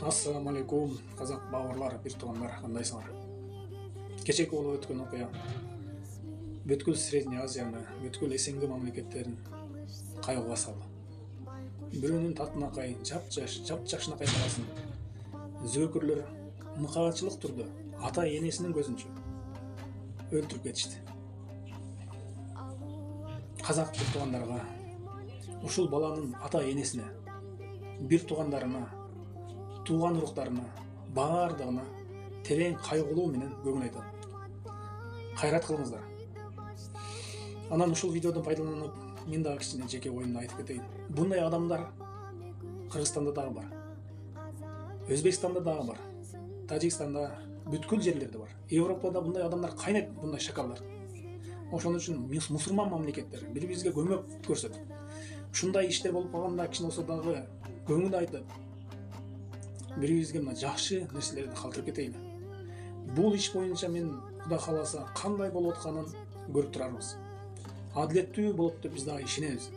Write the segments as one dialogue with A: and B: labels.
A: Ассаламу алейкум, қазақ бауырлар, бір туғандар, қандайсыңар? Кечек болып өткен оқия бүткіл Средний Азияны, бүткіл СНГ мамлекеттерін қайғыға салды. Біреуінің татына қай, жап-жашына қай баласын. Зөкірлер мұқағатшылық тұрды, ата енесінің көзінше өлтіріп кетішті. Қазақ бір туғандарға, ушул баланың ата енесіне, бір туғандарына, туған ұрықтарына, бардығына терең қайғылуу менен көңіл айтам. Қайрат қылыңыздар. Анан ушул видеодон пайдаланып, мен дагы кичине жеке ойымды айтып кетейин. Bunday адамдар Кыргызстанда дагы бар. Өзбекстанда дагы бар. Тажикстанда, бүткүл жерлерде бар. Европада bunday адамдар кайнайт, bunday шакалдар. Ошон үчүн мусулман мамлекеттер бири-бирибизге көмөк көрсөтүп, ушундай иштер болуп калганда кичине болсо дагы көңүл айтып, бири-бирибизге мына жакшы нерселерди калтырып кетейли. Бул иш боюнча мен Кудай кааласа кандай болуп атканын көрүп турарбыз. Адилеттүү болот деп биз дагы ишенебиз.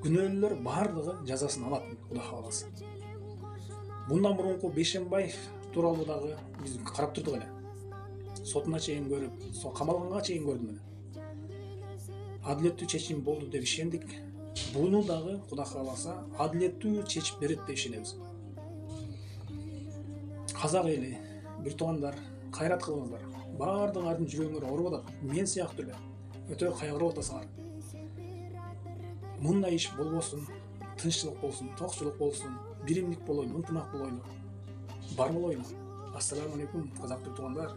A: Күнөөлүүлөр бардыгы жазасын алат, Кудай кааласа. Bundan мурунку Бейшенбаев тууралуу дагы биз карап турдук эле. Сотуна чейин көрүп, камалганга чейин көрдүм эле. Адилеттүү чечим болду деп ишендик. Буну дагы Кудай кааласа адилеттүү чечип берет деп ишенебиз. Казак эли, бир туугандар, кайрат кылыңыздар. Бардыгыңардын жүрөгүңөр ооруп атат. Мен сыяктуу эле. Өтө кайгырып атасыңар. Мындай иш болбосун, тынччылык болсун, токчулук болсун, биримдик болойлу, ынтымак болойлу. Бар болойлу. Ассаламу алейкум, казактуу туугандар.